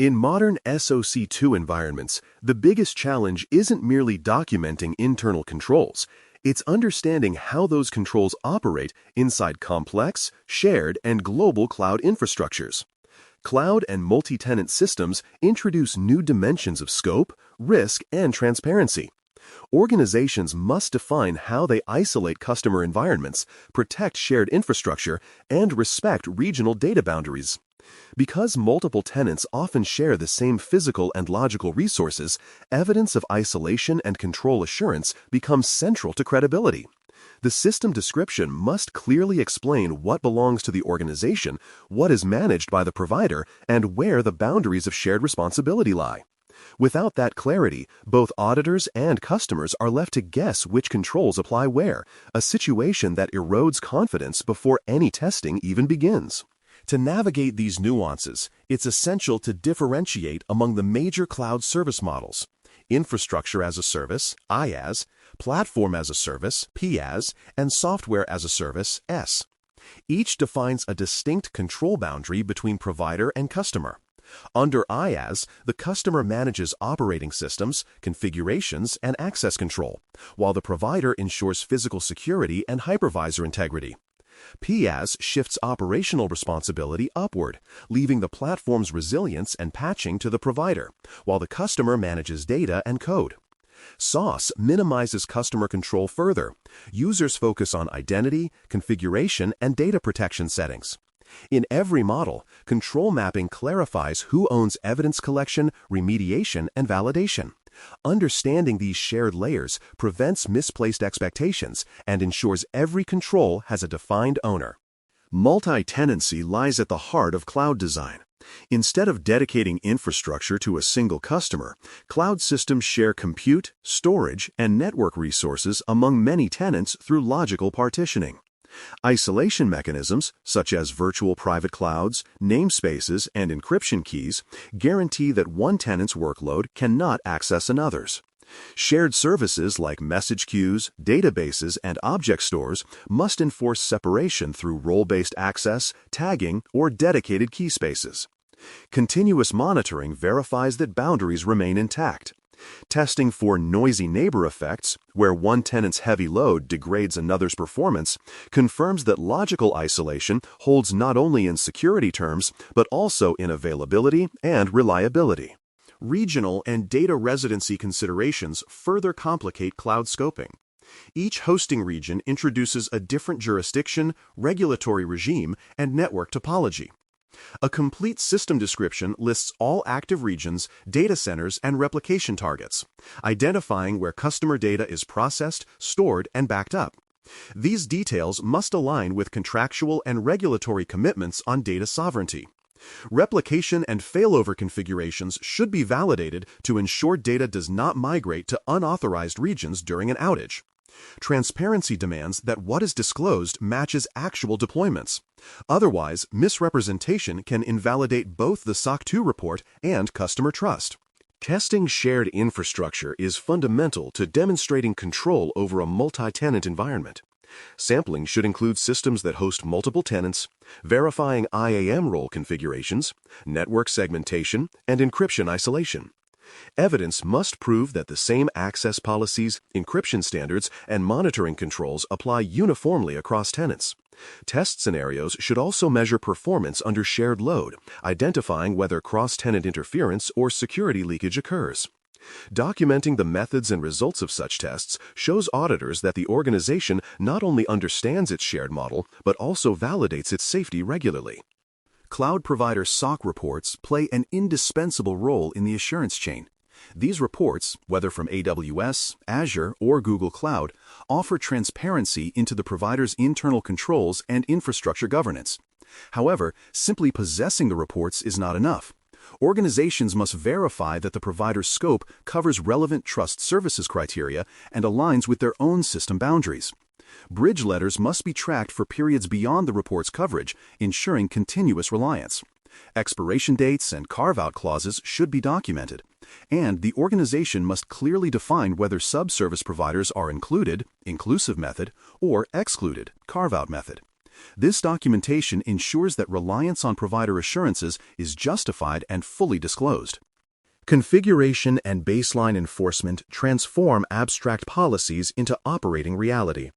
In modern SOC2 environments, the biggest challenge isn't merely documenting internal controls. It's understanding how those controls operate inside complex, shared, and global cloud infrastructures. Cloud and multi-tenant systems introduce new dimensions of scope, risk, and transparency. Organizations must define how they isolate customer environments, protect shared infrastructure, and respect regional data boundaries. Because multiple tenants often share the same physical and logical resources, evidence of isolation and control assurance becomes central to credibility. The system description must clearly explain what belongs to the organization, what is managed by the provider, and where the boundaries of shared responsibility lie. Without that clarity, both auditors and customers are left to guess which controls apply where, a situation that erodes confidence before any testing even begins. To navigate these nuances, it's essential to differentiate among the major cloud service models: infrastructure as a service, IaaS, platform as a service, PaaS, and software as a service, S. Each defines a distinct control boundary between provider and customer. Under IaaS, the customer manages operating systems, configurations, and access control, while the provider ensures physical security and hypervisor integrity. PaaS shifts operational responsibility upward, leaving the platform's resilience and patching to the provider, while the customer manages data and code. SaaS minimizes customer control further. Users focus on identity, configuration, and data protection settings. In every model, control mapping clarifies who owns evidence collection, remediation, and validation. Understanding these shared layers prevents misplaced expectations and ensures every control has a defined owner. Multi-tenancy lies at the heart of cloud design. Instead of dedicating infrastructure to a single customer, cloud systems share compute, storage, and network resources among many tenants through logical partitioning. Isolation mechanisms, such as virtual private clouds, namespaces, and encryption keys, guarantee that one tenant's workload cannot access another's. Shared services like message queues, databases, and object stores must enforce separation through role-based access, tagging, or dedicated key spaces. Continuous monitoring verifies that boundaries remain intact. Testing for noisy neighbor effects, where one tenant's heavy load degrades another's performance, confirms that logical isolation holds not only in security terms, but also in availability and reliability. Regional and data residency considerations further complicate cloud scoping. Each hosting region introduces a different jurisdiction, regulatory regime, and network topology. A complete system description lists all active regions, data centers, and replication targets, identifying where customer data is processed, stored, and backed up. These details must align with contractual and regulatory commitments on data sovereignty. Replication and failover configurations should be validated to ensure data does not migrate to unauthorized regions during an outage. Transparency demands that what is disclosed matches actual deployments. Otherwise, misrepresentation can invalidate both the SOC 2 report and customer trust. Testing shared infrastructure is fundamental to demonstrating control over a multi-tenant environment. Sampling should include systems that host multiple tenants, verifying IAM role configurations, network segmentation, and encryption isolation. Evidence must prove that the same access policies, encryption standards, and monitoring controls apply uniformly across tenants. Test scenarios should also measure performance under shared load, identifying whether cross-tenant interference or security leakage occurs. Documenting the methods and results of such tests shows auditors that the organization not only understands its shared model, but also validates its safety regularly. Cloud provider SOC reports play an indispensable role in the assurance chain. These reports, whether from AWS, Azure, or Google Cloud, offer transparency into the provider's internal controls and infrastructure governance. However, simply possessing the reports is not enough. Organizations must verify that the provider's scope covers relevant trust services criteria and aligns with their own system boundaries. Bridge letters must be tracked for periods beyond the report's coverage, ensuring continuous reliance. Expiration dates and carve-out clauses should be documented, and the organization must clearly define whether subservice providers are included, inclusive method, or excluded, carve-out method. This documentation ensures that reliance on provider assurances is justified and fully disclosed. Configuration and baseline enforcement transform abstract policies into operating reality.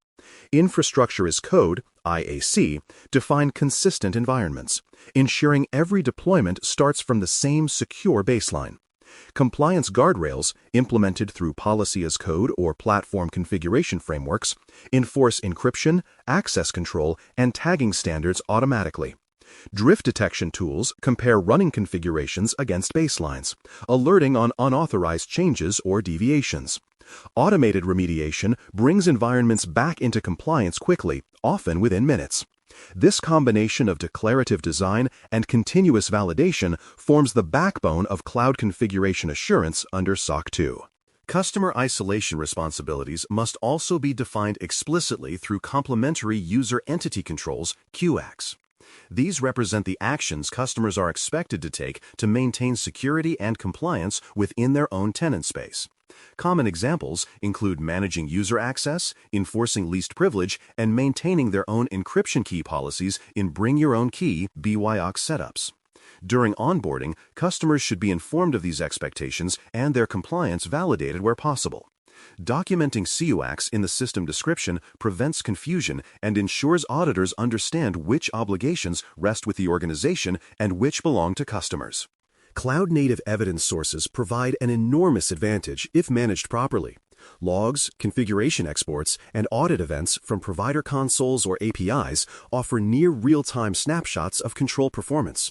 Infrastructure as Code, IAC, define consistent environments, ensuring every deployment starts from the same secure baseline. Compliance guardrails, implemented through policy as code or platform configuration frameworks, enforce encryption, access control, and tagging standards automatically. Drift detection tools compare running configurations against baselines, alerting on unauthorized changes or deviations. Automated remediation brings environments back into compliance quickly, often within minutes. This combination of declarative design and continuous validation forms the backbone of cloud configuration assurance under SOC 2. Customer isolation responsibilities must also be defined explicitly through complementary user entity controls, CUECs. These represent the actions customers are expected to take to maintain security and compliance within their own tenant space. Common examples include managing user access, enforcing least privilege, and maintaining their own encryption key policies in Bring Your Own Key (BYOC) setups. During onboarding, customers should be informed of these expectations and their compliance validated where possible. Documenting CUECs in the system description prevents confusion and ensures auditors understand which obligations rest with the organization and which belong to customers. Cloud-native evidence sources provide an enormous advantage if managed properly. Logs, configuration exports, and audit events from provider consoles or APIs offer near real-time snapshots of control performance.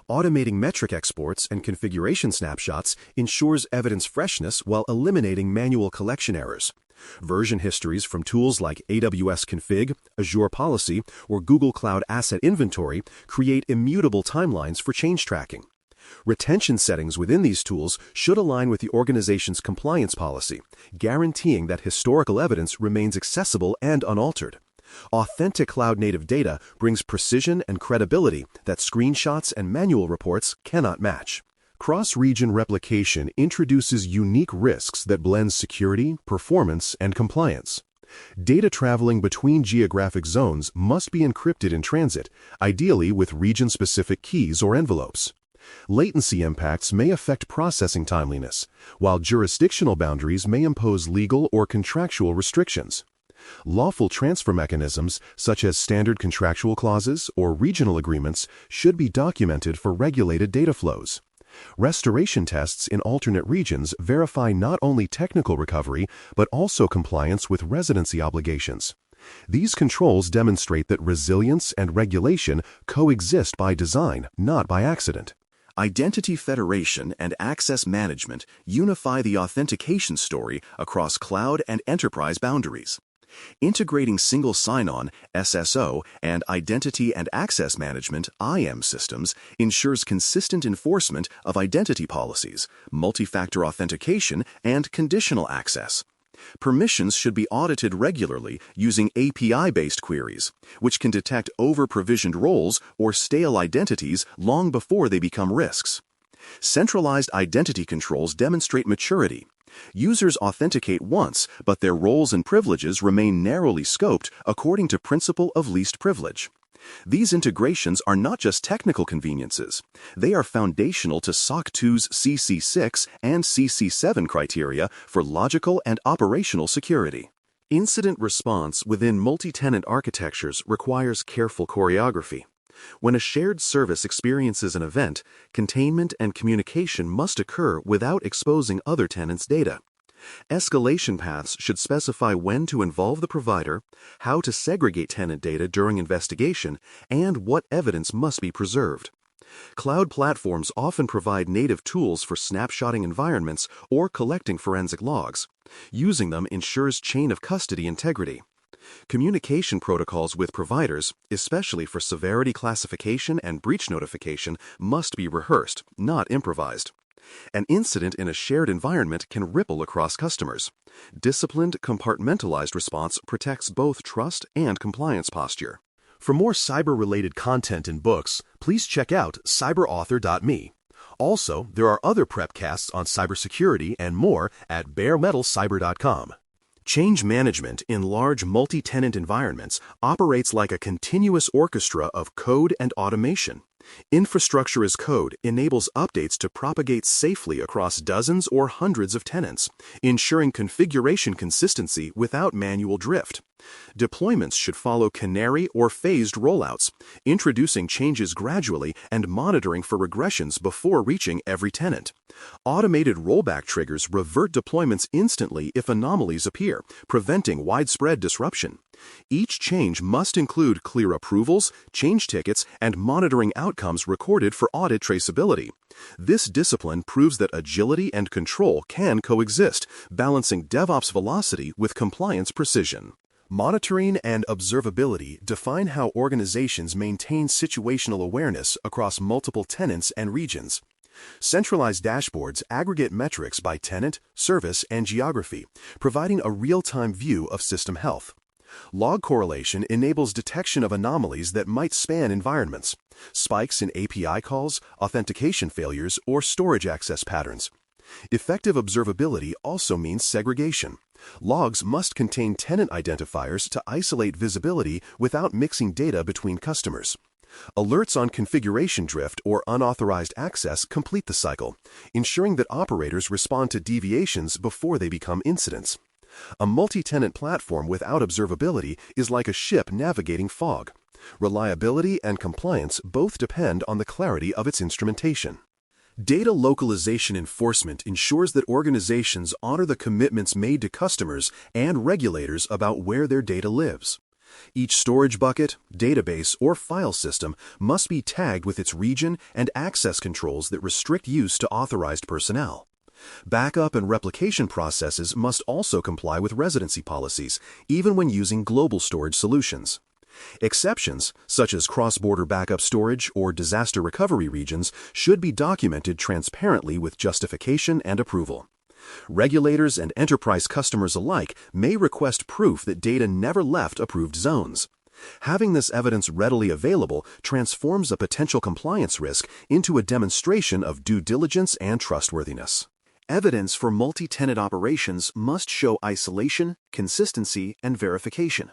Automating metric exports and configuration snapshots ensures evidence freshness while eliminating manual collection errors. Version histories from tools like AWS Config, Azure Policy, or Google Cloud Asset Inventory create immutable timelines for change tracking. Retention settings within these tools should align with the organization's compliance policy, guaranteeing that historical evidence remains accessible and unaltered. Authentic cloud-native data brings precision and credibility that screenshots and manual reports cannot match. Cross-region replication introduces unique risks that blend security, performance, and compliance. Data traveling between geographic zones must be encrypted in transit, ideally with region-specific keys or envelopes. Latency impacts may affect processing timeliness, while jurisdictional boundaries may impose legal or contractual restrictions. Lawful transfer mechanisms, such as standard contractual clauses or regional agreements, should be documented for regulated data flows. Restoration tests in alternate regions verify not only technical recovery, but also compliance with residency obligations. These controls demonstrate that resilience and regulation coexist by design, not by accident. Identity federation and access management unify the authentication story across cloud and enterprise boundaries. Integrating single sign-on, SSO, and identity and access management, IAM systems ensures consistent enforcement of identity policies, multi-factor authentication, and conditional access. Permissions should be audited regularly using API-based queries, which can detect over-provisioned roles or stale identities long before they become risks. Centralized identity controls demonstrate maturity. Users authenticate once, but their roles and privileges remain narrowly scoped according to principle of least privilege. These integrations are not just technical conveniences. They are foundational to SOC 2's CC6 and CC7 criteria for logical and operational security. Incident response within multi-tenant architectures requires careful choreography. When a shared service experiences an event, containment and communication must occur without exposing other tenants' data. Escalation paths should specify when to involve the provider, how to segregate tenant data during investigation, and what evidence must be preserved. Cloud platforms often provide native tools for snapshotting environments or collecting forensic logs. Using them ensures chain of custody integrity. Communication protocols with providers, especially for severity classification and breach notification, must be rehearsed, not improvised. An incident in a shared environment can ripple across customers. Disciplined, compartmentalized response protects both trust and compliance posture. For more cyber-related content and books, please check out cyberauthor.me. Also, there are other prepcasts on cybersecurity and more at baremetalcyber.com. Change management in large multi-tenant environments operates like a continuous orchestra of code and automation. Infrastructure as code enables updates to propagate safely across dozens or hundreds of tenants, ensuring configuration consistency without manual drift. Deployments should follow canary or phased rollouts, introducing changes gradually and monitoring for regressions before reaching every tenant. Automated rollback triggers revert deployments instantly if anomalies appear, preventing widespread disruption. Each change must include clear approvals, change tickets, and monitoring outcomes recorded for audit traceability. This discipline proves that agility and control can coexist, balancing DevOps velocity with compliance precision. Monitoring and observability define how organizations maintain situational awareness across multiple tenants and regions. Centralized dashboards aggregate metrics by tenant, service, and geography, providing a real-time view of system health. Log correlation enables detection of anomalies that might span environments, spikes in API calls, authentication failures, or storage access patterns. Effective observability also means segregation. Logs must contain tenant identifiers to isolate visibility without mixing data between customers. Alerts on configuration drift or unauthorized access complete the cycle, ensuring that operators respond to deviations before they become incidents. A multi-tenant platform without observability is like a ship navigating fog. Reliability and compliance both depend on the clarity of its instrumentation. Data localization enforcement ensures that organizations honor the commitments made to customers and regulators about where their data lives. Each storage bucket, database, or file system must be tagged with its region and access controls that restrict use to authorized personnel. Backup and replication processes must also comply with residency policies, even when using global storage solutions. Exceptions, such as cross-border backup storage or disaster recovery regions, should be documented transparently with justification and approval. Regulators and enterprise customers alike may request proof that data never left approved zones. Having this evidence readily available transforms a potential compliance risk into a demonstration of due diligence and trustworthiness. Evidence for multi-tenant operations must show isolation, consistency, and verification.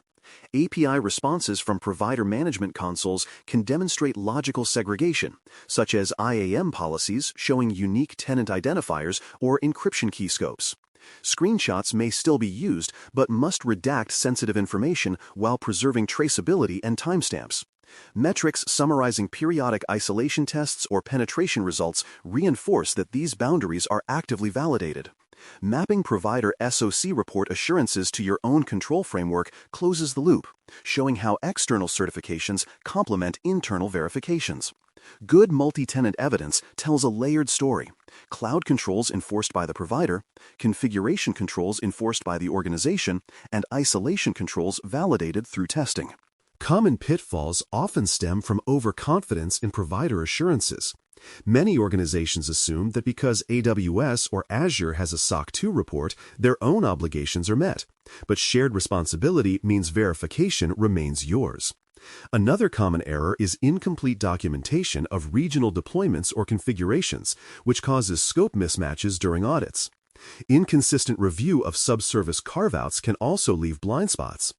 API responses from provider management consoles can demonstrate logical segregation, such as IAM policies showing unique tenant identifiers or encryption key scopes. Screenshots may still be used, but must redact sensitive information while preserving traceability and timestamps. Metrics summarizing periodic isolation tests or penetration results reinforce that these boundaries are actively validated. Mapping provider SOC report assurances to your own control framework closes the loop, showing how external certifications complement internal verifications. Good multi-tenant evidence tells a layered story: cloud controls enforced by the provider, configuration controls enforced by the organization, and isolation controls validated through testing. Common pitfalls often stem from overconfidence in provider assurances. Many organizations assume that because AWS or Azure has a SOC 2 report, their own obligations are met. But shared responsibility means verification remains yours. Another common error is incomplete documentation of regional deployments or configurations, which causes scope mismatches during audits. Inconsistent review of subservice carve-outs can also leave blind spots.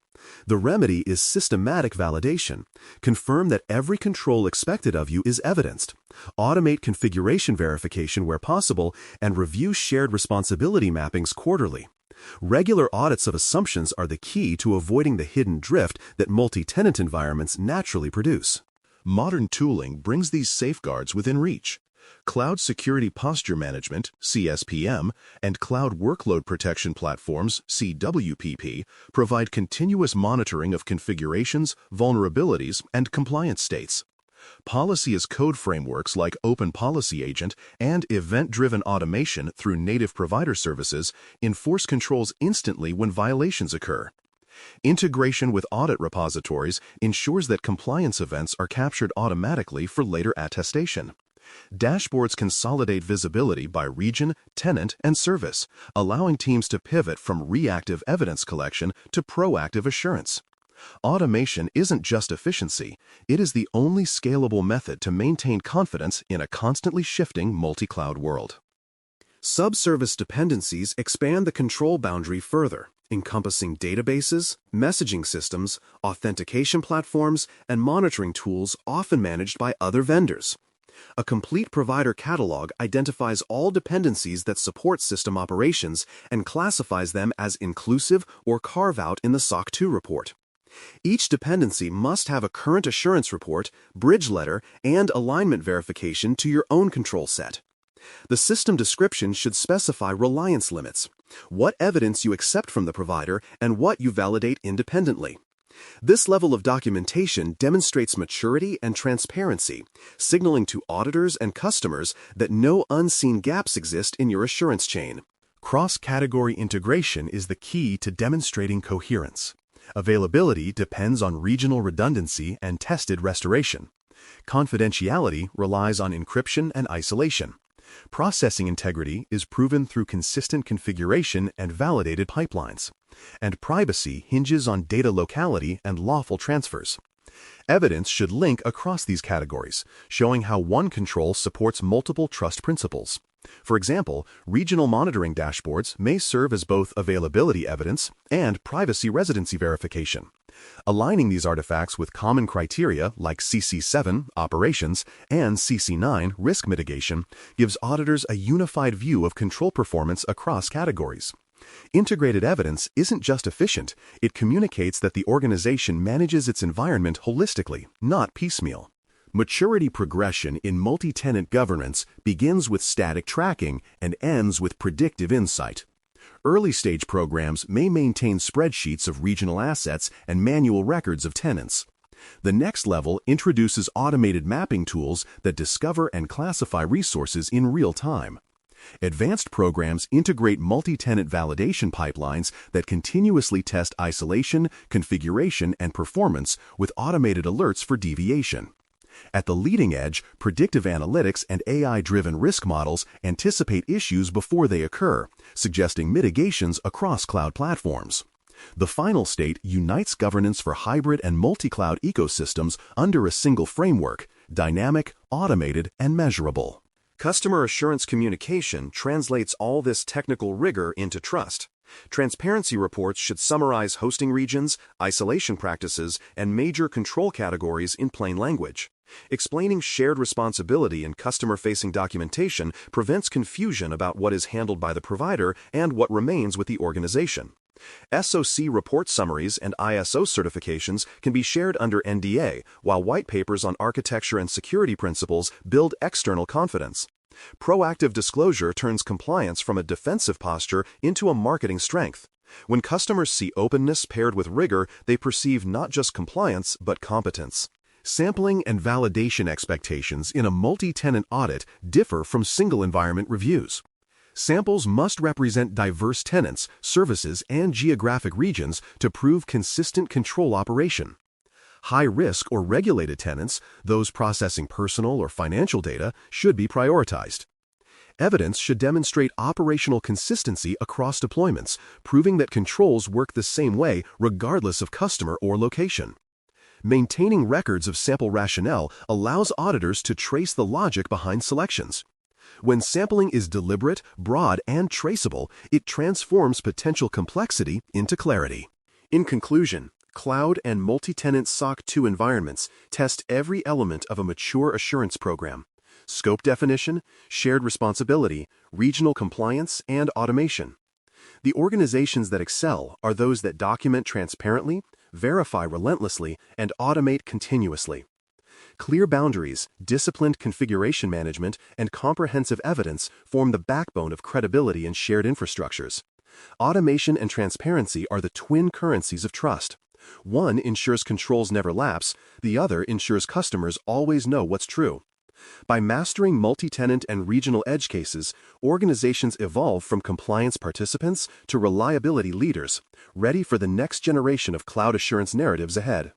The remedy is systematic validation. Confirm that every control expected of you is evidenced. Automate configuration verification where possible, and review shared responsibility mappings quarterly. Regular audits of assumptions are the key to avoiding the hidden drift that multi-tenant environments naturally produce. Modern tooling brings these safeguards within reach. Cloud Security Posture Management, CSPM, and Cloud Workload Protection Platforms, CWPP, provide continuous monitoring of configurations, vulnerabilities, and compliance states. Policy as code frameworks like Open Policy Agent and event-driven automation through native provider services enforce controls instantly when violations occur. Integration with audit repositories ensures that compliance events are captured automatically for later attestation. Dashboards consolidate visibility by region, tenant, and service, allowing teams to pivot from reactive evidence collection to proactive assurance. Automation isn't just efficiency, it is the only scalable method to maintain confidence in a constantly shifting multi-cloud world. Subservice dependencies expand the control boundary further, encompassing databases, messaging systems, authentication platforms, and monitoring tools often managed by other vendors. A complete provider catalog identifies all dependencies that support system operations and classifies them as inclusive or carve-out in the SOC 2 report. Each dependency must have a current assurance report, bridge letter, and alignment verification to your own control set. The system description should specify reliance limits, what evidence you accept from the provider, and what you validate independently. This level of documentation demonstrates maturity and transparency, signaling to auditors and customers that no unseen gaps exist in your assurance chain. Cross-category integration is the key to demonstrating coherence. Availability depends on regional redundancy and tested restoration. Confidentiality relies on encryption and isolation. Processing integrity is proven through consistent configuration and validated pipelines. And privacy hinges on data locality and lawful transfers. Evidence should link across these categories, showing how one control supports multiple trust principles. For example, regional monitoring dashboards may serve as both availability evidence and privacy residency verification. Aligning these artifacts with common criteria like CC7 operations and CC9 risk mitigation gives auditors a unified view of control performance across categories. Integrated evidence isn't just efficient, it communicates that the organization manages its environment holistically, not piecemeal. Maturity progression in multi-tenant governance begins with static tracking and ends with predictive insight. Early-stage programs may maintain spreadsheets of regional assets and manual records of tenants. The next level introduces automated mapping tools that discover and classify resources in real time. Advanced programs integrate multi-tenant validation pipelines that continuously test isolation, configuration, and performance with automated alerts for deviation. At the leading edge, predictive analytics and AI-driven risk models anticipate issues before they occur, suggesting mitigations across cloud platforms. The final state unites governance for hybrid and multi-cloud ecosystems under a single framework, dynamic, automated, and measurable. Customer assurance communication translates all this technical rigor into trust. Transparency reports should summarize hosting regions, isolation practices, and major control categories in plain language. Explaining shared responsibility in customer-facing documentation prevents confusion about what is handled by the provider and what remains with the organization. SOC report summaries and ISO certifications can be shared under NDA, while white papers on architecture and security principles build external confidence. Proactive disclosure turns compliance from a defensive posture into a marketing strength. When customers see openness paired with rigor, they perceive not just compliance, but competence. Sampling and validation expectations in a multi-tenant audit differ from single-environment reviews. Samples must represent diverse tenants, services, and geographic regions to prove consistent control operation. High-risk or regulated tenants, those processing personal or financial data, should be prioritized. Evidence should demonstrate operational consistency across deployments, proving that controls work the same way regardless of customer or location. Maintaining records of sample rationale allows auditors to trace the logic behind selections. When sampling is deliberate, broad, and traceable, it transforms potential complexity into clarity. In conclusion, cloud and multi-tenant SOC 2 environments test every element of a mature assurance program: scope definition, shared responsibility, regional compliance, and automation. The organizations that excel are those that document transparently, verify relentlessly, and automate continuously. Clear boundaries, disciplined configuration management, and comprehensive evidence form the backbone of credibility in shared infrastructures. Automation and transparency are the twin currencies of trust. One ensures controls never lapse, the other ensures customers always know what's true. By mastering multi-tenant and regional edge cases, organizations evolve from compliance participants to reliability leaders, ready for the next generation of cloud assurance narratives ahead.